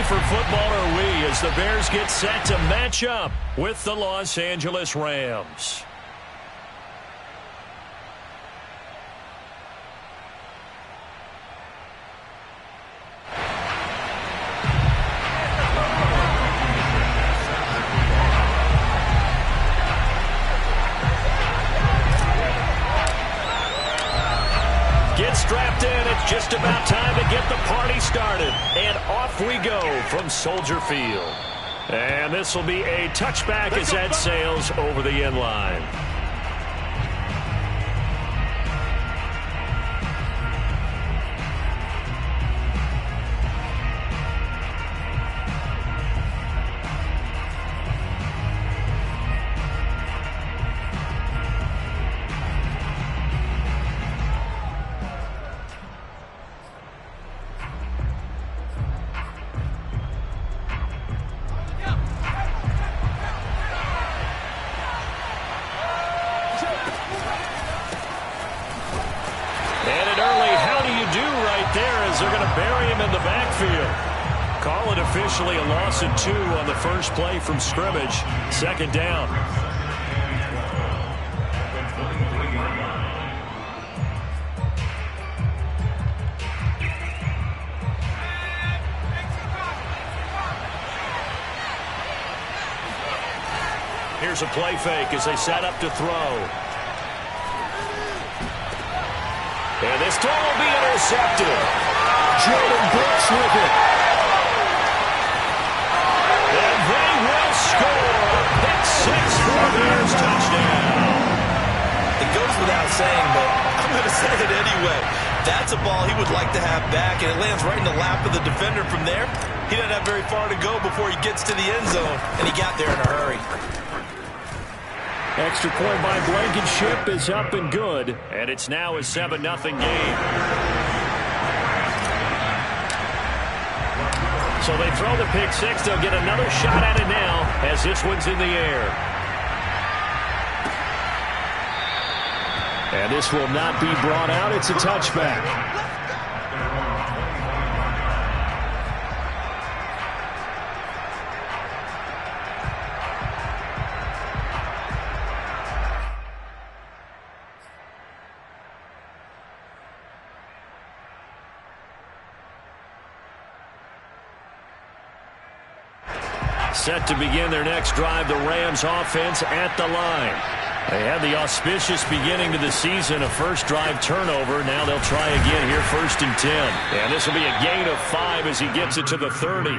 for football are we as the Bears get set to match up with the Los Angeles Rams. Strapped in, it's just about time to get the party started. And off we go from Soldier Field. And this will be a touchback as that sails over the end line. They're going to bury him in the backfield. Call it officially a loss of 2 on the first play from scrimmage. Second down. Here's a play fake as they set up to throw. And this throw will be intercepted. Jordan Brooks with it. And they will score. Pick 6 for the Bears touchdown. It goes without saying, but I'm going to say it anyway. That's a ball he would like to have back, and it lands right in the lap of the defender from there. He doesn't have very far to go before he gets to the end zone, and he got there in a hurry. Extra point by Blankenship is up and good, and it's now a 7-0 game. So they throw the pick 6. They'll get another shot at it now as this one's in the air. And this will not be brought out. It's a touchback. Set to begin their next drive, the Rams offense at the line. They had the auspicious beginning to the season, a first drive turnover. Now they'll try again here, 1st and 10. And this will be a gain of 5 as he gets it to the 30. All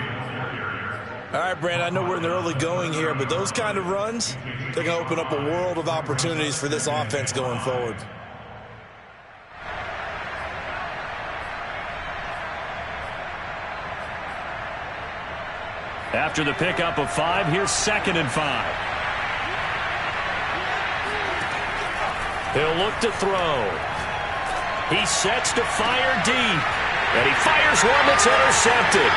right, Brand, I know we're in the early going here, but those kind of runs, they're going to open up a world of opportunities for this offense going forward. After the pickup of 5, here's 2nd and 5. He'll look to throw. He sets to fire deep. And he fires one that's intercepted.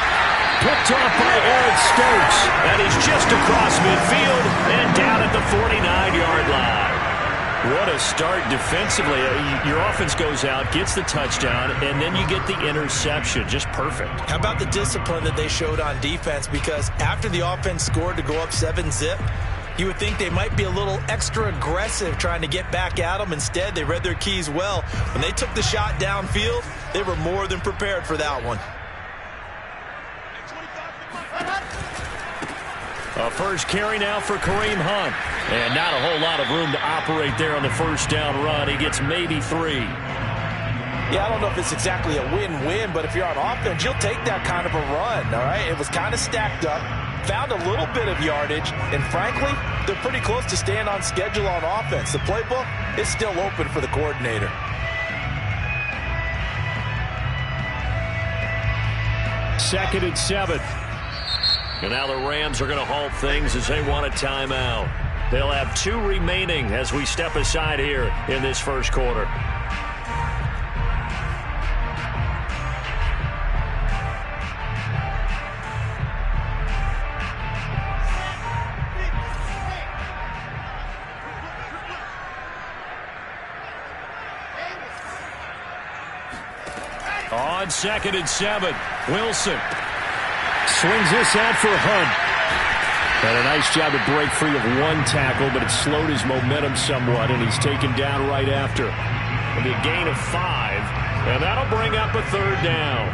Picked off by Eric Stokes. And he's just across midfield and down at the 49-yard line. What a start defensively. Your offense goes out, gets the touchdown, and then you get the interception. Just perfect. How about the discipline that they showed on defense? Because after the offense scored to go up 7-zip, you would think they might be a little extra aggressive trying to get back at them. Instead, they read their keys well. When they took the shot downfield, they were more than prepared for that one. A first carry now for Kareem Hunt. And not a whole lot of room to operate there on the first down run. He gets maybe 3. Yeah, I don't know if it's exactly a win-win, but if you're on offense, you'll take that kind of a run, all right? It was kind of stacked up, found a little bit of yardage, and frankly, they're pretty close to staying on schedule on offense. The playbook is still open for the coordinator. Second and 7. And now the Rams are going to halt things as they want a timeout. They'll have 2 remaining as we step aside here in this first quarter. On 2nd and 7, Wilson. Swings this out for Hunt. And a nice job to break free of one tackle, but it slowed his momentum somewhat, and he's taken down right after. It'll be a gain of 5, and that'll bring up a third down.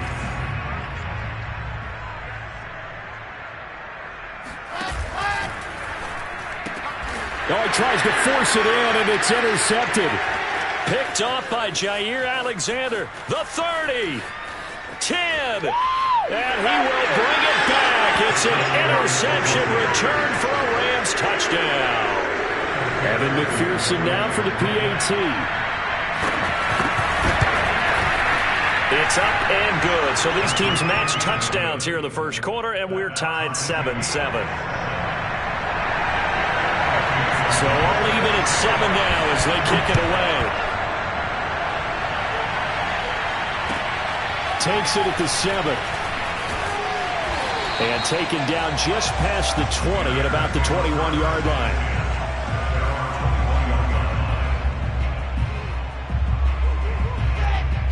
Oh, he tries to force it in, and it's intercepted. Picked off by Jair Alexander. The 30. 10. And he will bring it back. It's an interception return for a Rams touchdown. Evan McPherson now for the PAT. It's up and good. So these teams match touchdowns here in the first quarter, and we're tied 7-7. So all even at 7 now as they kick it away. Takes it at the 7. And taken down just past the 20 at about the 21-yard line.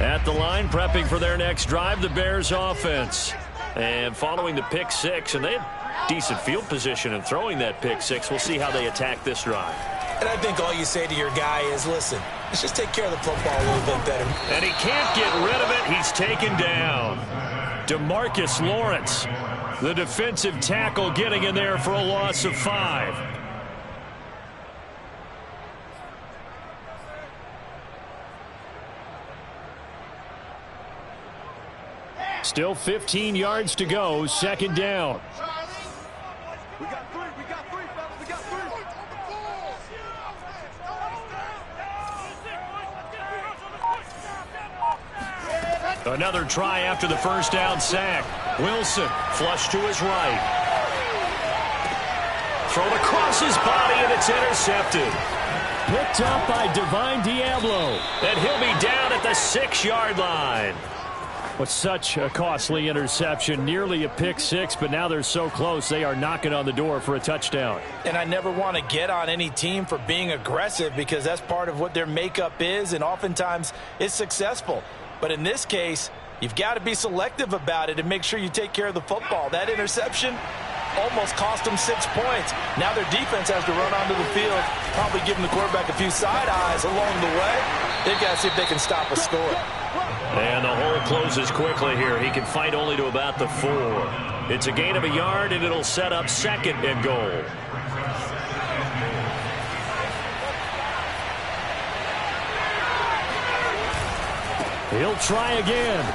At the line, prepping for their next drive, the Bears offense. And following the pick 6, and they had decent field position in throwing that pick 6. We'll see how they attack this drive. And I think all you say to your guy is, listen, let's just take care of the football a little bit better. And he can't get rid of it. He's taken down. DeMarcus Lawrence, the defensive tackle, getting in there for a loss of 5. Still 15 yards to go, second down. We got three, fellas, we got three. Another try after the first down sack. Wilson, flush to his right. Thrown across his body, and it's intercepted. Picked up by Divine Diablo. And he'll be down at the 6-yard line. With such a costly interception, nearly a pick 6, but now they're so close they are knocking on the door for a touchdown. And I never want to get on any team for being aggressive because that's part of what their makeup is, and oftentimes it's successful. But in this case, you've got to be selective about it and make sure you take care of the football. That interception almost cost them 6 points. Now their defense has to run onto the field, probably giving the quarterback a few side eyes along the way. They've got to see if they can stop a score. And the hole closes quickly here. He can fight only to about the 4. It's a gain of a yard, and it'll set up second and goal. He'll try again.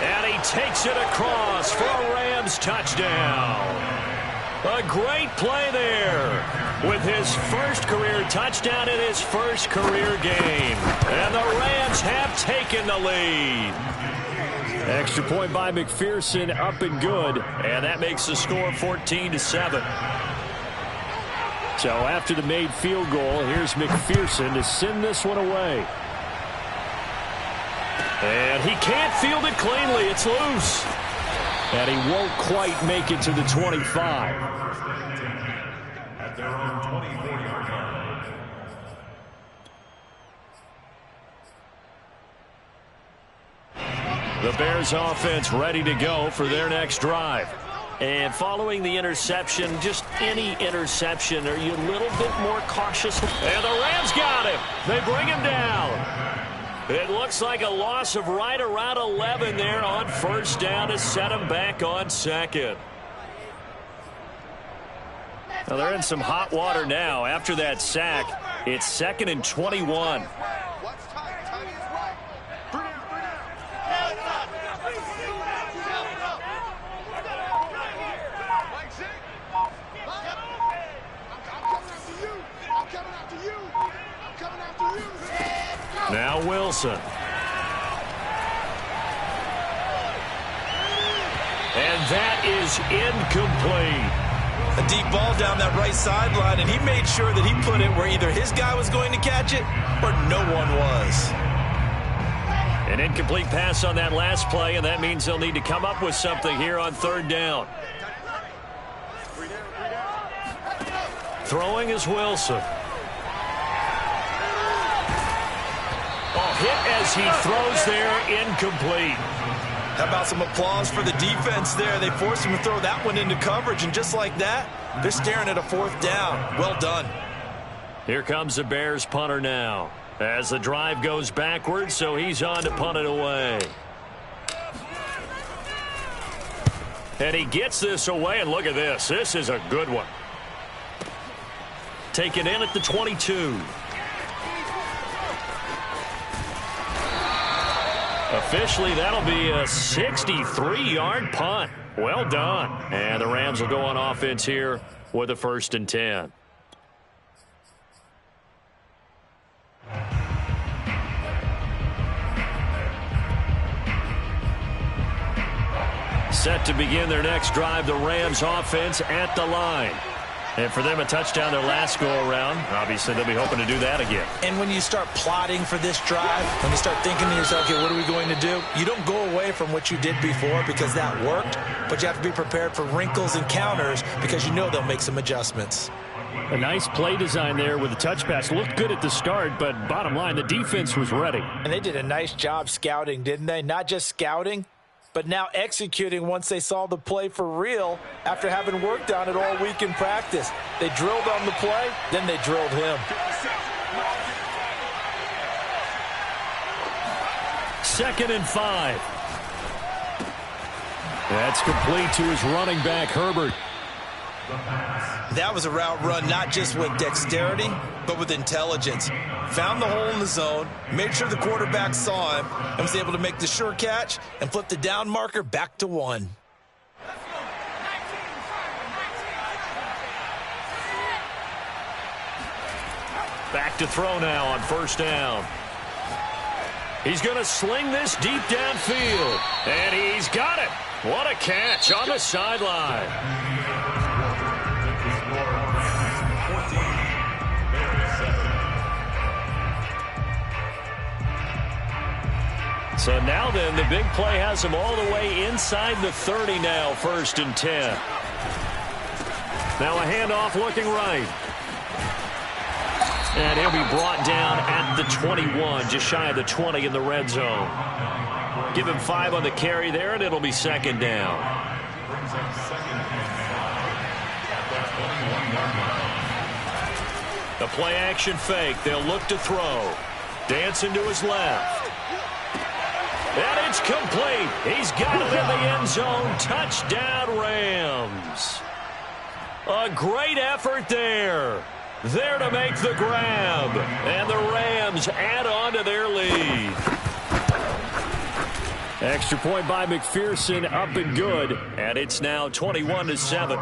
And he takes it across for a Rams touchdown. A great play there with his first career touchdown in his first career game. And the Rams have taken the lead. Extra point by McPherson, up and good. And that makes the score 14-7. So after the made field goal, here's McPherson to send this one away. And he can't field it cleanly. It's loose. And he won't quite make it to the 25. At their own 24-yard line. The Bears offense ready to go for their next drive. And following the interception, just any interception, are you a little bit more cautious? And the Rams got him. They bring him down. It looks like a loss of right around 11 there on first down to set him back on second. Now they're in some hot water now. After that sack, it's 2nd and 21. Now Wilson. And that is incomplete. A deep ball down that right sideline, and he made sure that he put it where either his guy was going to catch it or no one was. An incomplete pass on that last play, and that means they'll need to come up with something here on third down. Throwing is Wilson. Oh, hit as he throws there, incomplete. How about some applause for the defense there? They forced him to throw that one into coverage, and just like that, they're staring at a 4th down. Well done. Here comes the Bears punter now. As the drive goes backwards, so he's on to punt it away. And he gets this away, and look at this. This is a good one. Taken in at the 22. Officially, that'll be a 63-yard punt. Well done. And the Rams will go on offense here with a 1st and 10. Set to begin their next drive, the Rams offense at the line. And for them, a touchdown their last go-around. Obviously, they'll be hoping to do that again. And when you start plotting for this drive, when you start thinking to yourself, okay, what are we going to do? You don't go away from what you did before because that worked, but you have to be prepared for wrinkles and counters because you know they'll make some adjustments. A nice play design there with the touch pass. Looked good at the start, but bottom line, the defense was ready. And they did a nice job scouting, didn't they? Not just scouting, but now executing once they saw the play for real after having worked on it all week in practice. They drilled on the play, then they drilled him. 2nd and 5. That's complete to his running back, Herbert. That was a route run not just with dexterity, but with intelligence. Found the hole in the zone, made sure the quarterback saw him, and was able to make the sure catch and flip the down marker back to 1. Back to throw now on 1st down. He's going to sling this deep downfield, and he's got it. What a catch on the sideline. So now then, the big play has him all the way inside the 30 now, 1st and 10. Now a handoff looking right. And he'll be brought down at the 21, just shy of the 20 in the red zone. Give him 5 on the carry there, and it'll be 2nd down. The play action fake. They'll look to throw. Dancing to his left. And it's complete. He's got it in the end zone. Touchdown, Rams. A great effort there. There to make the grab. And the Rams add on to their lead. Extra point by McPherson, up and good. And it's now 21-7.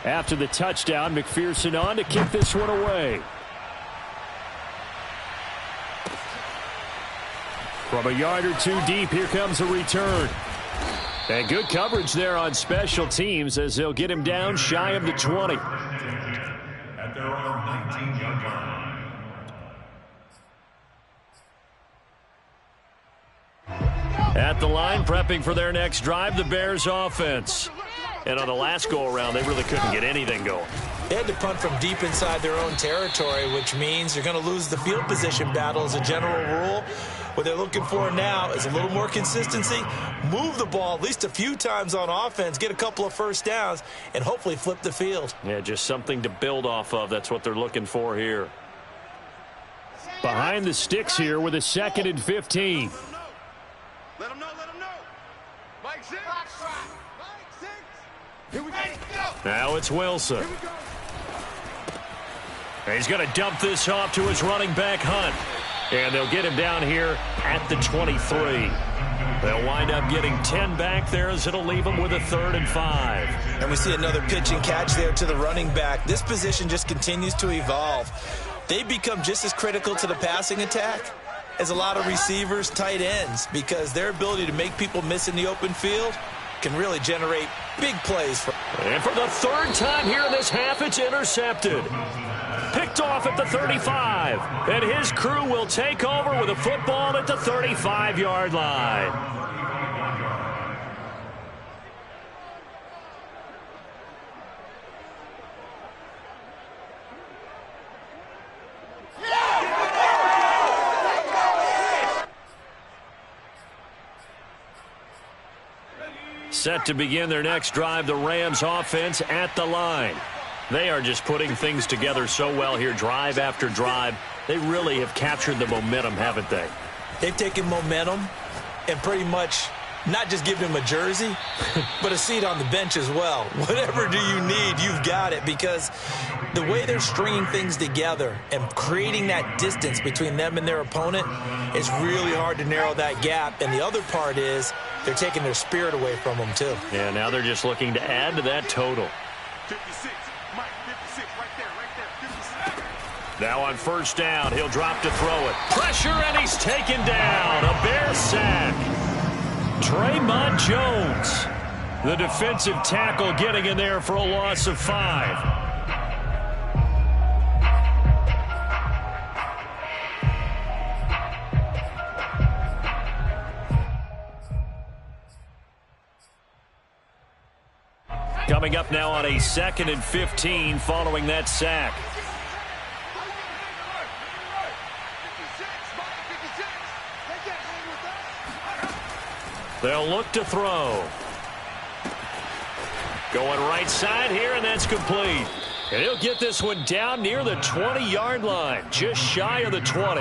After the touchdown, McPherson on to kick this one away. From a yard or two deep, here comes a return. And good coverage there on special teams as they'll get him down shy of the 20. At their own 19-yard line. At the line, prepping for their next drive, the Bears offense. And on the last go-around, they really couldn't get anything going. They had to punt from deep inside their own territory, which means you're going to lose the field position battle as a general rule. What they're looking for now is a little more consistency, move the ball at least a few times on offense, get a couple of 1st downs, and hopefully flip the field. Yeah, just something to build off of. That's what they're looking for here. Behind the sticks here with a 2nd and 15. Let him know, let him know. Mike 6. Mike 6. Here we go. Now it's Wilson. He's going to dump this off to his running back, Hunt. And they'll get him down here at the 23. They'll wind up getting 10 back there as it'll leave them with a 3rd and 5. And we see another pitch and catch there to the running back. This position just continues to evolve. They become just as critical to the passing attack as a lot of receivers, tight ends, because their ability to make people miss in the open field can really generate big plays. And for the 3rd time here in this half, it's intercepted. Picked off at the 35. And his crew will take over with a football at the 35-yard line. Set to begin their next drive, the Rams offense at the line. They are just putting things together so well here, drive after drive. They really have captured the momentum, haven't they? They've taken momentum and pretty much not just given him a jersey, but a seat on the bench as well. Whatever do you need, you've got it, because the way they're stringing things together and creating that distance between them and their opponent, it's really hard to narrow that gap. And the other part is they're taking their spirit away from them, too. Yeah, now they're just looking to add to that total. 56, Mike, 56, right there, 56. Now on first down, he'll drop to throw it. Pressure, and he's taken down. A Bear sack. Draymond Jones, the defensive tackle, getting in there for a loss of 5. Coming up now on a 2nd and 15 following that sack. They'll look to throw. Going right side here, and that's complete. And he'll get this one down near the 20-yard line, just shy of the 20.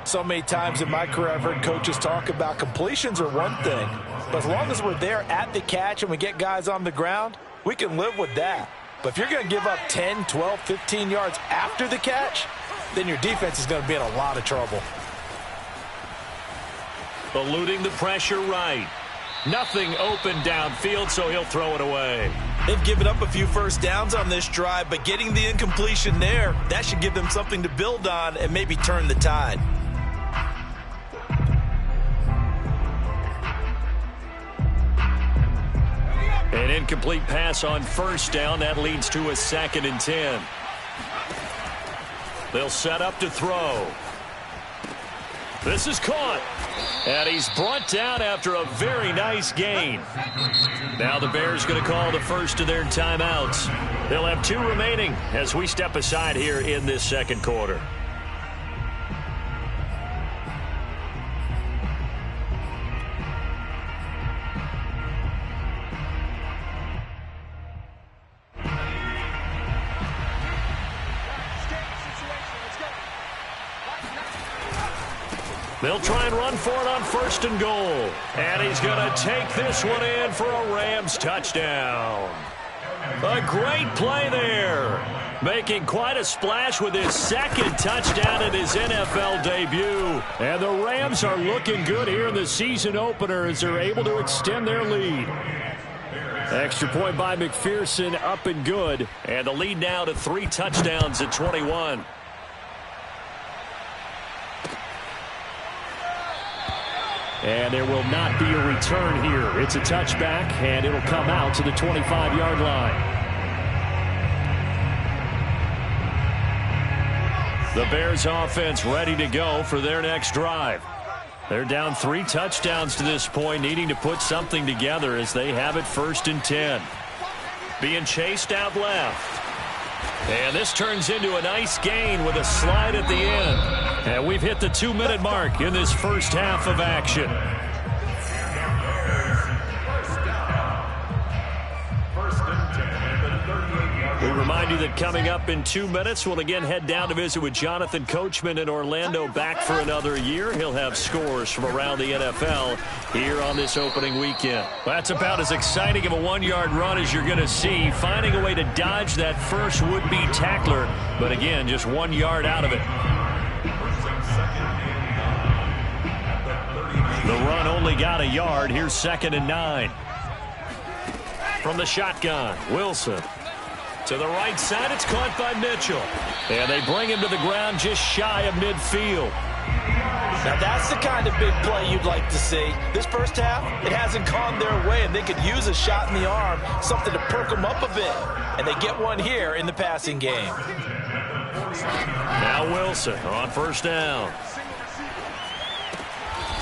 So many times in my career, I've heard coaches talk about completions are one thing, but as long as we're there at the catch and we get guys on the ground, we can live with that. But if you're going to give up 10, 12, 15 yards after the catch, then your defense is going to be in a lot of trouble. Eluding the pressure right. Nothing open downfield, so he'll throw it away. They've given up a few first downs on this drive, but getting the incompletion there, that should give them something to build on and maybe turn the tide. An incomplete pass on first down. That leads to a 2nd and 10. They'll set up to throw. This is caught. And he's brought down after a very nice gain. Now the Bears going to call the first of their timeouts. They'll have 2 remaining as we step aside here in this second quarter. They'll try and run for it on 1st and goal. And he's going to take this one in for a Rams touchdown. A great play there. Making quite a splash with his 2nd touchdown in his NFL debut. And the Rams are looking good here in the season opener as they're able to extend their lead. Extra point by McPherson, up and good. And the lead now to 3 touchdowns at 21. And there will not be a return here. It's a touchback, and it'll come out to the 25-yard line. The Bears offense ready to go for their next drive. They're down 3 touchdowns to this point, needing to put something together as they have it 1st and 10. Being chased out left. And this turns into a nice gain with a slide at the end. And we've hit the 2-minute mark in this first half of action. We remind you that coming up in 2 minutes, we'll again head down to visit with Jonathan Coachman in Orlando, back for another year. He'll have scores from around the NFL here on this opening weekend. That's about as exciting of a 1-yard run as you're going to see, finding a way to dodge that first would-be tackler, but again, just 1 yard out of it. The run only got a yard. Here's 2nd and 9. From the shotgun, Wilson. To the right side, it's caught by Mitchell. And they bring him to the ground just shy of midfield. Now that's the kind of big play you'd like to see. This first half, it hasn't gone their way, and they could use a shot in the arm, something to perk them up a bit. And they get one here in the passing game. Now Wilson on first down.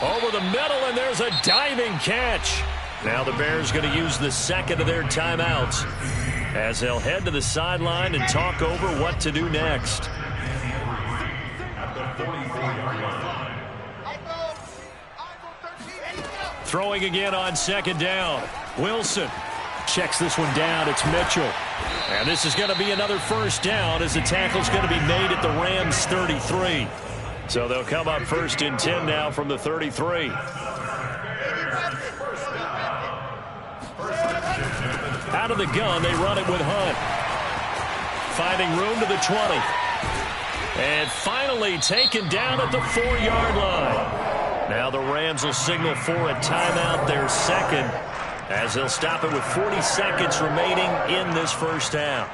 Over the middle, and there's a diving catch. Now the Bears going to use the 2nd of their timeouts as they'll head to the sideline and talk over what to do next. Throwing again on 2nd down. Wilson checks this one down. It's Mitchell. And this is going to be another first down as the tackle's going to be made at the Rams' 33. So they'll come up first and 10 now from the 33. Out of the gun, they run it with Hunt. Finding room to the 20. And finally taken down at the 4-yard line. Now the Rams will signal for a timeout, their second, as they'll stop it with 40 seconds remaining in this first half.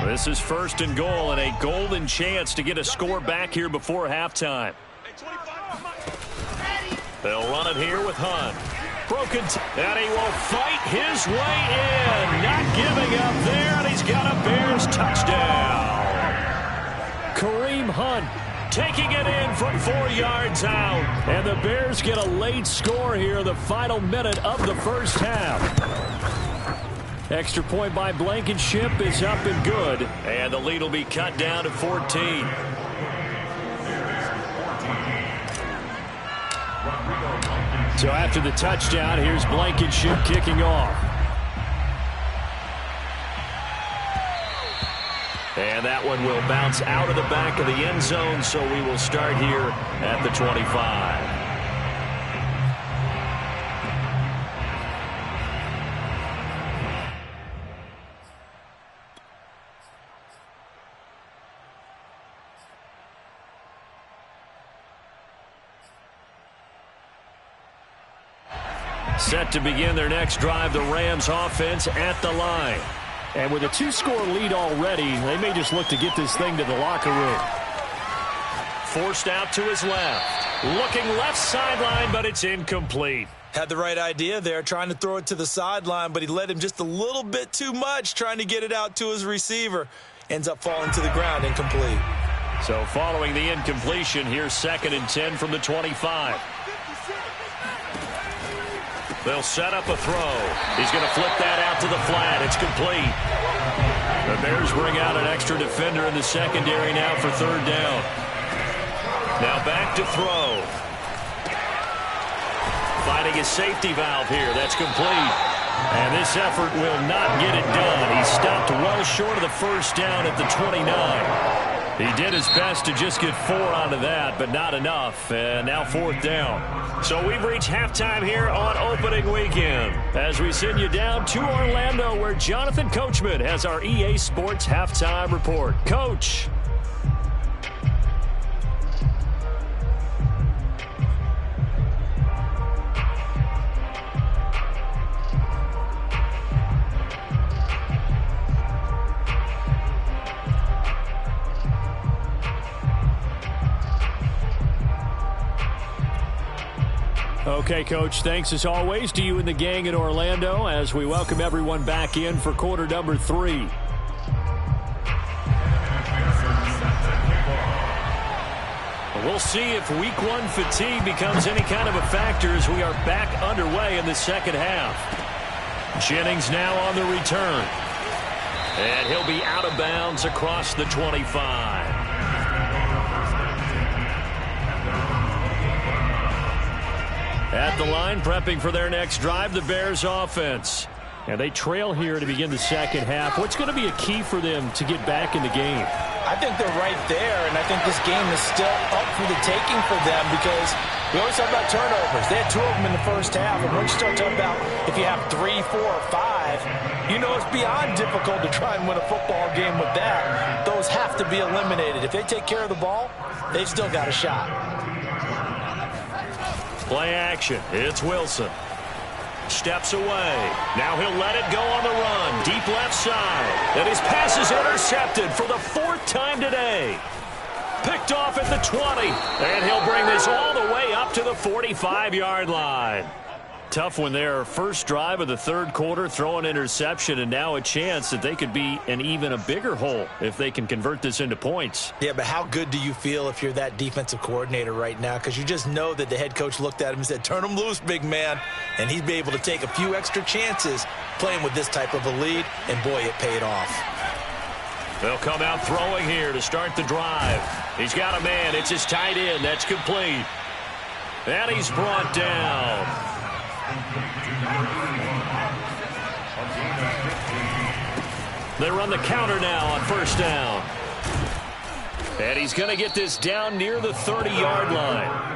This is first and goal and a golden chance to get a score back here before halftime. They'll run it here with Hunt. Broken, and he will fight his way in. Not giving up there, and he's got a Bears touchdown. Kareem Hunt taking it in from 4 yards out. And the Bears get a late score here in the final minute of the first half. Extra point by Blankenship is up and good. And the lead will be cut down to 14. So after the touchdown, here's Blankenship kicking off. And that one will bounce out of the back of the end zone, so we will start here at the 25. Set to begin their next drive, the Rams offense at the line. And with a 2-score lead already, they may just look to get this thing to the locker room. Forced out to his left. Looking left sideline, but it's incomplete. Had the right idea there, trying to throw it to the sideline, but he led him just a little bit too much, trying to get it out to his receiver. Ends up falling to the ground, incomplete. So following the incompletion, here's 2nd and 10 from the 25. They'll set up a throw. He's going to flip that out to the flat. It's complete. The Bears bring out an extra defender in the secondary now for 3rd down. Now back to throw. Finding his safety valve here. That's complete. And this effort will not get it done. He stopped well short of the first down at the 29. He did his best to just get 4 out of that, but not enough. And now 4th down. So we've reached halftime here on opening weekend as we send you down to Orlando where Jonathan Coachman has our EA Sports halftime report. Coach. Okay, Coach, thanks as always to you and the gang in Orlando as we welcome everyone back in for quarter number 3. We'll see if week 1 fatigue becomes any kind of a factor as we are back underway in the second half. Jennings now on the return. And he'll be out of bounds across the 25. At the line, prepping for their next drive, the Bears offense. And they trail here to begin the second half. What's going to be a key for them to get back in the game? I think they're right there, and I think this game is still up for the taking for them because we always talk about turnovers. They had 2 of them in the first half, and once you start talking about if you have 3, 4, or 5, you know it's beyond difficult to try and win a football game with that. Those have to be eliminated. If they take care of the ball, they've still got a shot. Play action. It's Wilson. Steps away. Now he'll let it go on the run. Deep left side. And his pass is intercepted for the 4th time today. Picked off at the 20. And he'll bring this all the way up to the 45-yard line. Tough one there. First drive of the 3rd quarter, throw an interception, and now a chance that they could be in even a bigger hole if they can convert this into points. Yeah, but how good do you feel if you're that defensive coordinator right now? Because you just know that the head coach looked at him and said, turn him loose, big man. And he'd be able to take a few extra chances playing with this type of a lead, and boy, it paid off. They'll come out throwing here to start the drive. He's got a man. It's his tight end. That's complete. And he's brought down. They run the counter now on first down. And he's going to get this down near the 30-yard line.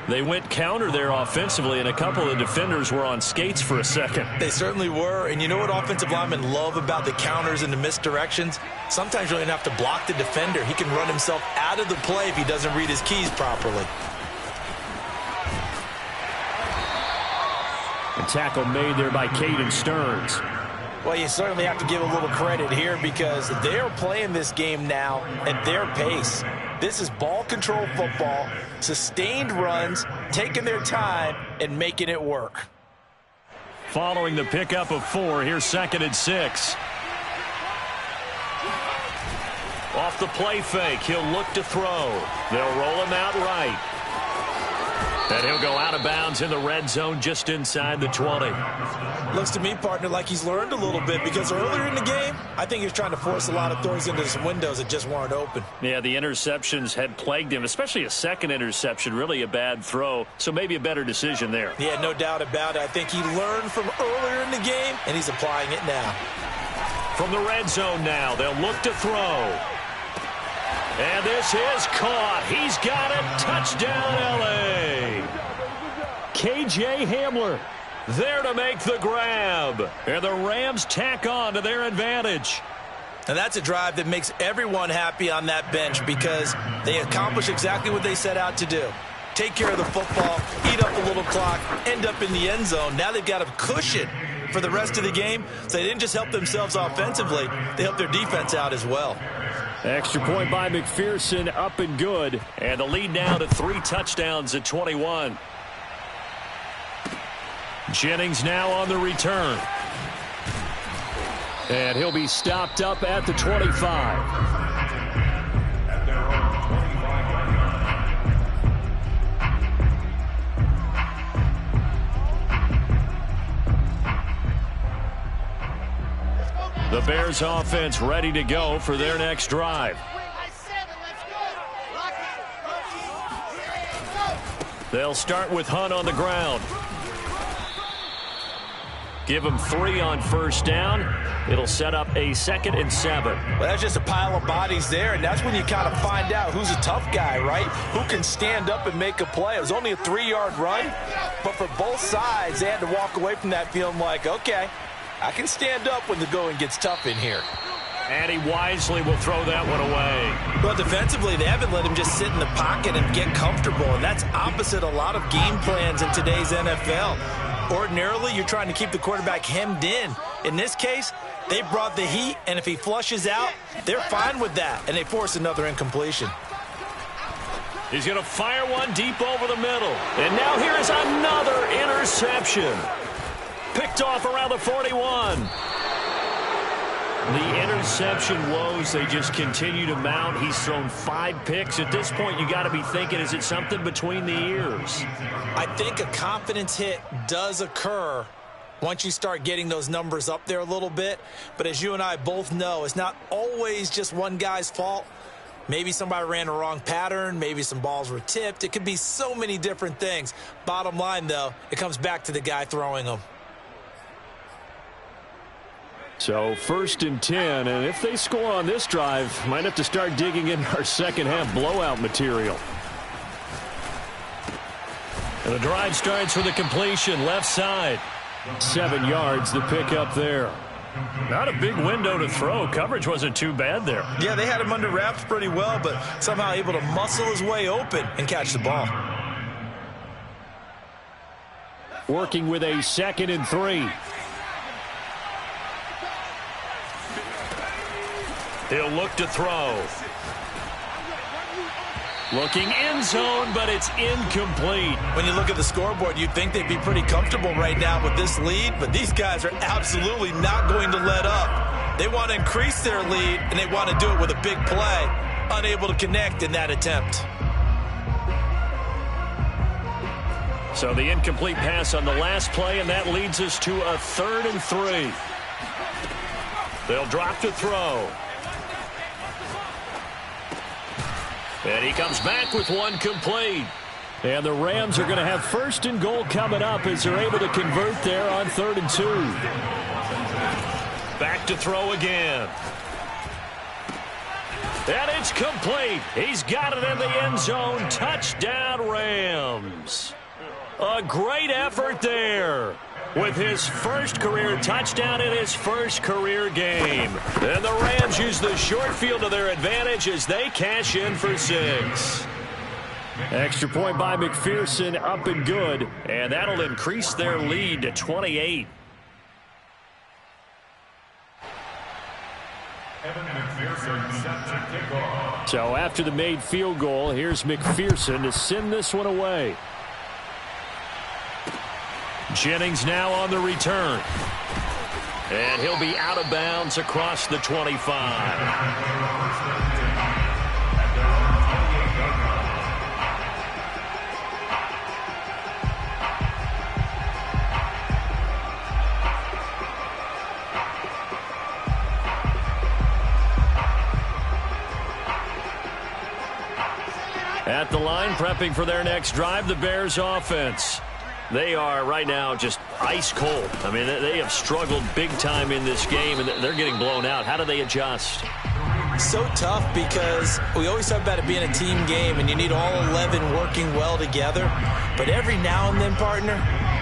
They went counter there offensively, and a couple of defenders were on skates for a second. They certainly were, and you know what offensive linemen love about the counters and the misdirections? Sometimes you don't even have to block the defender. He can run himself out of the play if he doesn't read his keys properly. A tackle made there by Caden Stearns. Well, you certainly have to give a little credit here because they're playing this game now at their pace. This is ball control football, sustained runs, taking their time, and making it work. Following the pickup of 4, here's 2nd and 6. Off the play fake, he'll look to throw. They'll roll him out right. And he'll go out of bounds in the red zone just inside the 20. Looks to me, partner, like he's learned a little bit because earlier in the game, I think he was trying to force a lot of throws into some windows that just weren't open. Yeah, the interceptions had plagued him, especially a second interception, really a bad throw. So maybe a better decision there. Yeah, no doubt about it. I think he learned from earlier in the game, and he's applying it now. From the red zone now, they'll look to throw. And this is caught. He's got it. Touchdown, L.A. K.J. Hamler there to make the grab. And the Rams tack on to their advantage. And that's a drive that makes everyone happy on that bench because they accomplish exactly what they set out to do. Take care of the football, eat up a little clock, end up in the end zone. Now they've got a cushion for the rest of the game. So they didn't just help themselves offensively, they helped their defense out as well. Extra point by McPherson, up and good. And the lead now to 3 touchdowns at 21. Jennings now on the return. And he'll be stopped up at the 25. The Bears offense ready to go for their next drive. They'll start with Hunt on the ground. Give him 3 on first down. It'll set up a 2nd and 7. Well, that's just a pile of bodies there, and that's when you kind of find out who's a tough guy, right? Who can stand up and make a play. It was only a 3-yard run, but for both sides, they had to walk away from that feeling like, okay, I can stand up when the going gets tough in here. And he wisely will throw that one away. Well, defensively, they haven't let him just sit in the pocket and get comfortable, and that's opposite a lot of game plans in today's NFL. Ordinarily, you're trying to keep the quarterback hemmed in. In this case, they brought the heat, and if he flushes out, they're fine with that, and they force another incompletion. He's going to fire one deep over the middle. And now here is another interception. Picked off around the 41. The interception woes, they just continue to mount. He's thrown 5 picks. At this point, you got to be thinking, is it something between the ears? I think a confidence hit does occur once you start getting those numbers up there a little bit. But as you and I both know, it's not always just one guy's fault. Maybe somebody ran a wrong pattern. Maybe some balls were tipped. It could be so many different things. Bottom line, though, it comes back to the guy throwing them. So 1st and 10, and if they score on this drive, might have to start digging in our second half blowout material. And the drive starts with a completion left side. 7 yards, the pickup there. Not a big window to throw. Coverage wasn't too bad there. Yeah, they had him under wraps pretty well, but somehow able to muscle his way open and catch the ball. Working with a 2nd and 3. He'll look to throw. Looking end zone, but it's incomplete. When you look at the scoreboard, you'd think they'd be pretty comfortable right now with this lead, but these guys are absolutely not going to let up. They want to increase their lead, and they want to do it with a big play. Unable to connect in that attempt. So the incomplete pass on the last play, and that leads us to a 3rd and 3. They'll drop to throw. And he comes back with one complete. And the Rams are going to have first and goal coming up as they're able to convert there on 3rd and 2. Back to throw again. And it's complete. He's got it in the end zone. Touchdown, Rams. A great effort there with his first career touchdown in his first career game. And the Rams use the short field to their advantage as they cash in for 6. Extra point by McPherson, up and good. And that'll increase their lead to 28. So after the made field goal, here's McPherson to send this one away. Jennings now on the return. And he'll be out of bounds across the 25. At the line, prepping for their next drive, the Bears offense. They are right now just ice cold. I mean, they have struggled big time in this game, and they're getting blown out. How do they adjust? So tough because we always talk about it being a team game, and you need all 11 working well together. But every now and then, partner,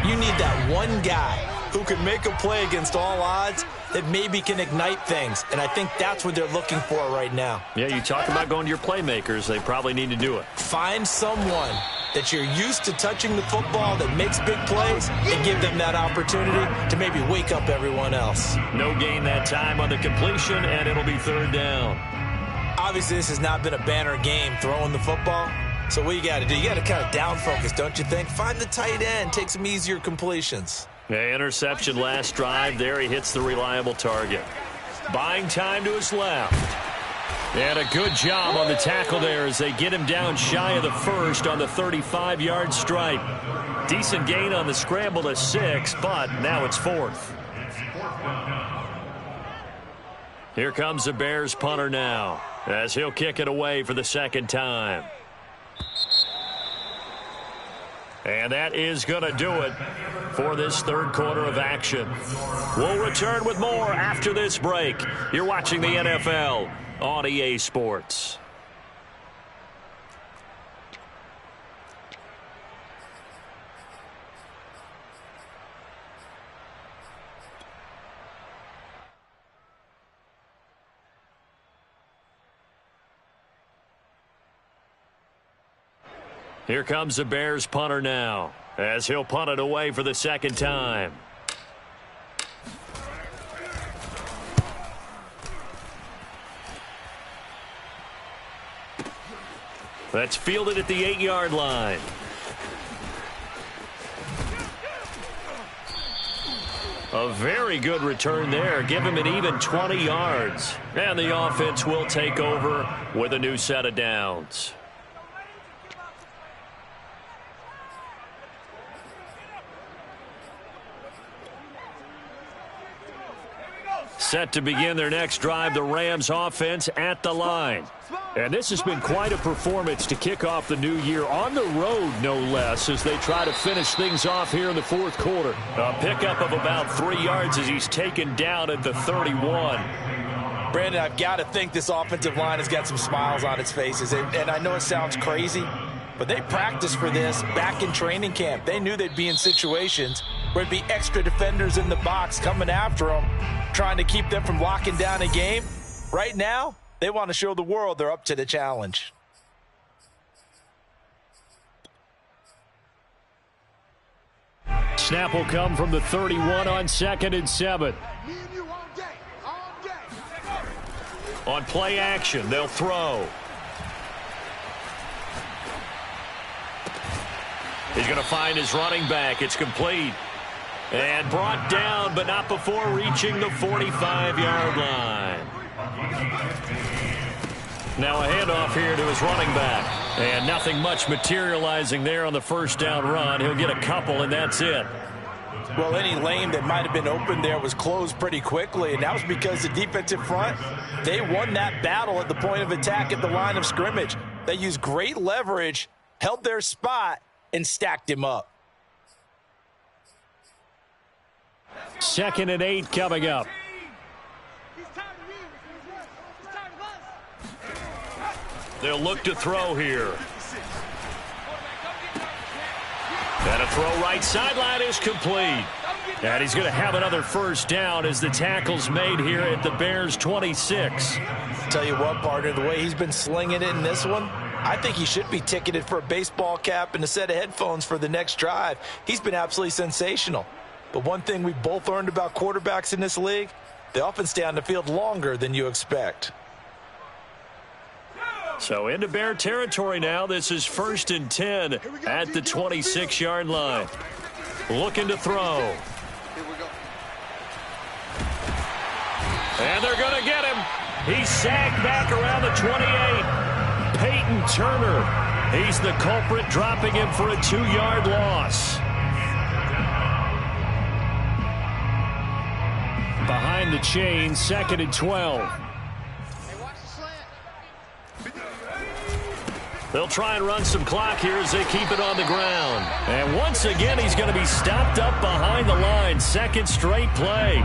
you need that one guy who can make a play against all odds that maybe can ignite things. And I think that's what they're looking for right now. Yeah, you talk about going to your playmakers. They probably need to do it. Find someone that you're used to touching the football that makes big plays and give them that opportunity to maybe wake up everyone else. No gain that time on the completion, and it'll be 3rd down. Obviously, this has not been a banner game throwing the football. So what you got to do, you got to kind of down focus, don't you think? Find the tight end, take some easier completions. Yeah, interception last drive. There he hits the reliable target. Buying time to his left. And a good job on the tackle there as they get him down shy of the first on the 35-yard stripe. Decent gain on the scramble to 6, but now it's 4th. Here comes the Bears punter now as he'll kick it away for the 2nd time. And that is going to do it for this 3rd quarter of action. We'll return with more after this break. You're watching the NFL on EA Sports. Here comes the Bears punter now as he'll punt it away for the 2nd time. That's fielded at the 8-yard line. A very good return there. Give him an even 20 yards. And the offense will take over with a new set of downs. Set to begin their next drive, the Rams offense at the line. And this has been quite a performance to kick off the new year on the road, no less, as they try to finish things off here in the 4th quarter. A pickup of about 3 yards as he's taken down at the 31. Brandon, I've got to think this offensive line has got some smiles on its faces. And I know it sounds crazy, but they practiced for this back in training camp. They knew they'd be in situations where there'd be extra defenders in the box coming after them, trying to keep them from locking down a game. Right now, they want to show the world they're up to the challenge. Snap will come from the 31 on 2nd and 7. On play action, they'll throw. He's going to find his running back. It's complete. And brought down, but not before reaching the 45-yard line. Now a handoff here to his running back. And nothing much materializing there on the 1st down run. He'll get a couple, and that's it. Well, any lane that might have been open there was closed pretty quickly, and that was because the defensive front, they won that battle at the point of attack at the line of scrimmage. They used great leverage, held their spot, and stacked him up. 2nd and 8 coming up. They'll look to throw here. And a throw right sideline is complete. And he's going to have another first down as the tackle's made here at the Bears' 26. Tell you what, partner, the way he's been slinging it in this one, I think he should be ticketed for a baseball cap and a set of headphones for the next drive. He's been absolutely sensational. But one thing we both learned about quarterbacks in this league, they often stay on the field longer than you expect. So into Bear territory now. This is 1st and 10 at the 26-yard line. Looking to throw. And they're going to get him. He's sagged back around the 28. Peyton Turner. He's the culprit, dropping him for a 2-yard loss. Behind the chain, 2nd and 12. They'll try and run some clock here as they keep it on the ground. And once again, he's going to be stopped up behind the line. 2nd straight play.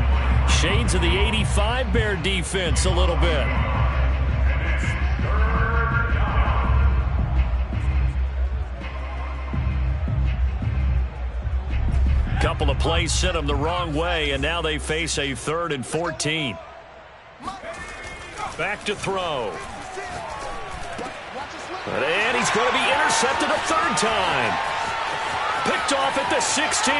Shades of the 85 Bear defense a little bit. Couple of plays sent them the wrong way, and now they face a 3rd and 14. Back to throw. And he's going to be intercepted a 3rd time. Picked off at the 16.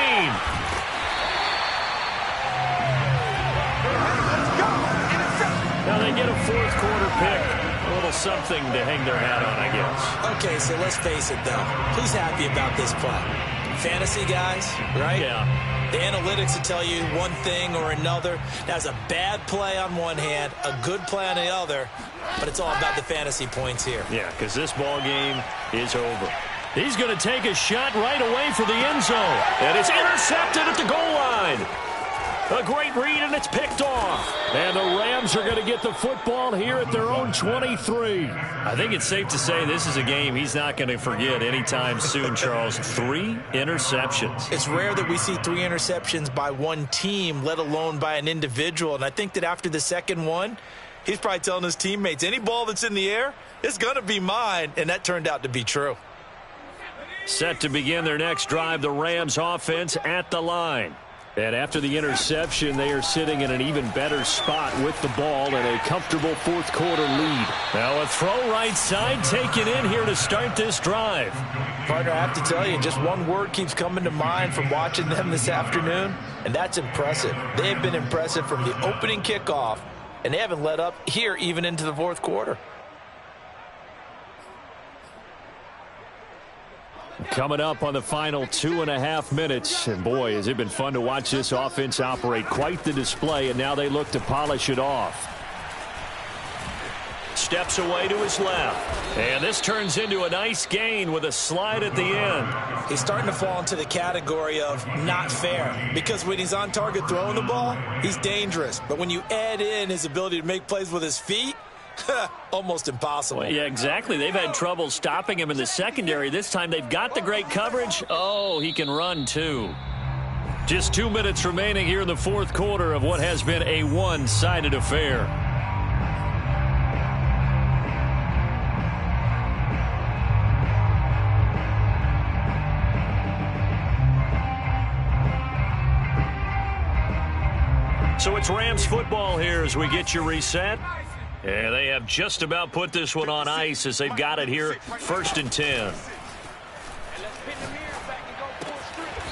Now they get a 4th quarter pick. A little something to hang their hat on, I guess. Okay, so let's face it, though. Who's happy about this play? Fantasy guys, right? Yeah. The analytics will tell you one thing or another. That's a bad play on one hand, a good play on the other, but it's all about the fantasy points here. Yeah, because this ball game is over. He's going to take a shot right away for the end zone, and it's intercepted at the goal line. A great read, and it's picked off. And the Rams are going to get the football here at their own 23. I think it's safe to say this is a game he's not going to forget anytime soon, Charles. 3 interceptions. It's rare that we see 3 interceptions by one team, let alone by an individual. And I think that after the second one, he's probably telling his teammates, any ball that's in the air, it's going to be mine. And that turned out to be true. Set to begin their next drive, the Rams offense at the line. And after the interception, they are sitting in an even better spot with the ball and a comfortable 4th quarter lead. Now a throw right side taken in here to start this drive. Partner, I have to tell you, just one word keeps coming to mind from watching them this afternoon, and that's impressive. They have been impressive from the opening kickoff, and they haven't let up here even into the 4th quarter. Coming up on the final 2.5 minutes. And boy, has it been fun to watch this offense operate. Quite the display, and now they look to polish it off. Steps away to his left. And this turns into a nice gain with a slide at the end. He's starting to fall into the category of not fair. Because when he's on target throwing the ball, he's dangerous. But when you add in his ability to make plays with his feet, almost impossible. Well, yeah, exactly. They've had trouble stopping him in the secondary. This time they've got the great coverage. Oh, he can run too. Just 2 minutes remaining here in the 4th quarter of what has been a one-sided affair. So it's Rams football here as we get you reset. And they have just about put this one on ice as they've got it here, 1st and 10.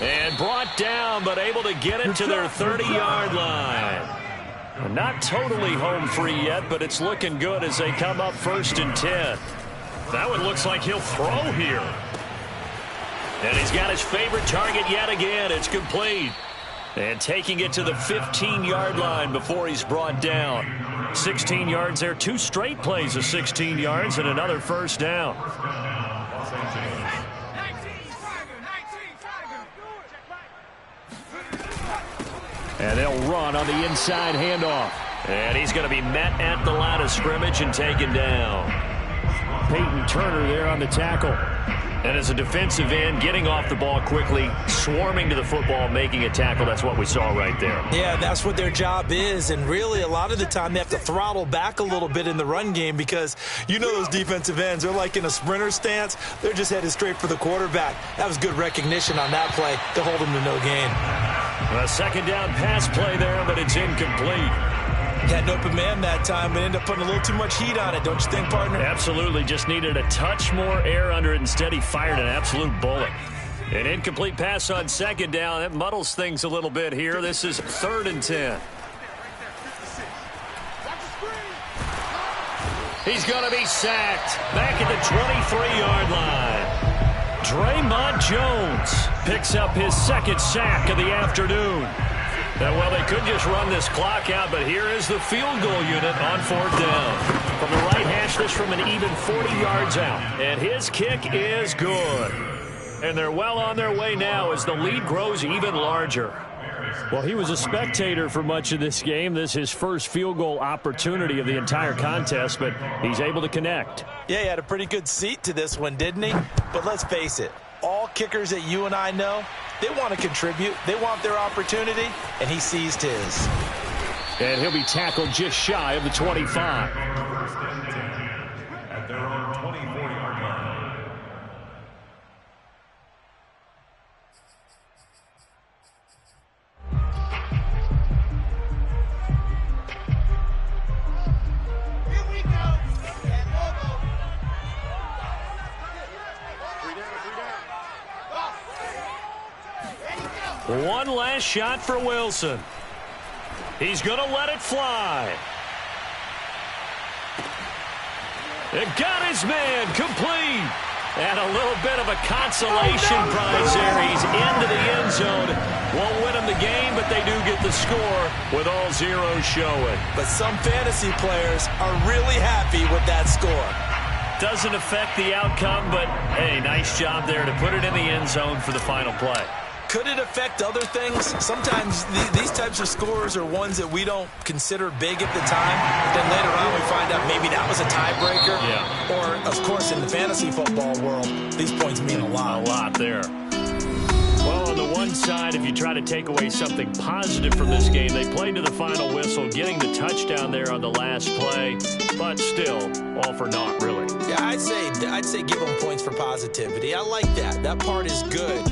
And brought down, but able to get it to their 30-yard line. Not totally home free yet, but it's looking good as they come up 1st and 10. That one looks like he'll throw here. And he's got his favorite target yet again. It's complete. And taking it to the 15-yard line before he's brought down. 16 yards there, 2 straight plays of 16 yards and another first down. And they'll run on the inside handoff. And he's going to be met at the line of scrimmage and taken down. Peyton Turner there on the tackle. And as a defensive end, getting off the ball quickly, swarming to the football, making a tackle, that's what we saw right there. Yeah, that's what their job is. And really, a lot of the time, they have to throttle back a little bit in the run game because you know those defensive ends, they're like in a sprinter stance. They're just headed straight for the quarterback. That was good recognition on that play to hold them to no gain. A second down pass play there, but it's incomplete. Had an open man that time, but ended up putting a little too much heat on it, don't you think, partner? Absolutely. Just needed a touch more air under it. Instead, he fired an absolute bullet. An incomplete pass on second down. That muddles things a little bit here. This is 3rd and 10. He's going to be sacked. Back at the 23-yard line. Draymond Jones picks up his second sack of the afternoon. Well, they could just run this clock out, but here is the field goal unit on 4th down. From the right hash, this from an even 40 yards out. And his kick is good. And they're well on their way now as the lead grows even larger. Well, he was a spectator for much of this game. This is his first field goal opportunity of the entire contest, but he's able to connect. Yeah, he had a pretty good seat to this one, didn't he? But let's face it, all kickers that you and I know, they want to contribute. They want their opportunity, and he seized his. And he'll be tackled just shy of the 25. At their own 24-yard line. Here we go. And One last shot for Wilson. He's going to let it fly. It got his man complete. And a little bit of a consolation prize there. He's into the end zone. Won't win him the game, but they do get the score with all zeros showing. But some fantasy players are really happy with that score. Doesn't affect the outcome, but, hey, nice job there to put it in the end zone for the final play. Could it affect other things? Sometimes these types of scores are ones that we don't consider big at the time. Then later on we find out maybe that was a tiebreaker. Yeah. Or, of course, in the fantasy football world, these points mean a lot. A lot there. Well, on the one side, if you try to take away something positive from this game, they played to the final whistle, getting the touchdown there on the last play. But still, all for naught, really. Yeah, I'd say give them points for positivity. I like that. That part is good.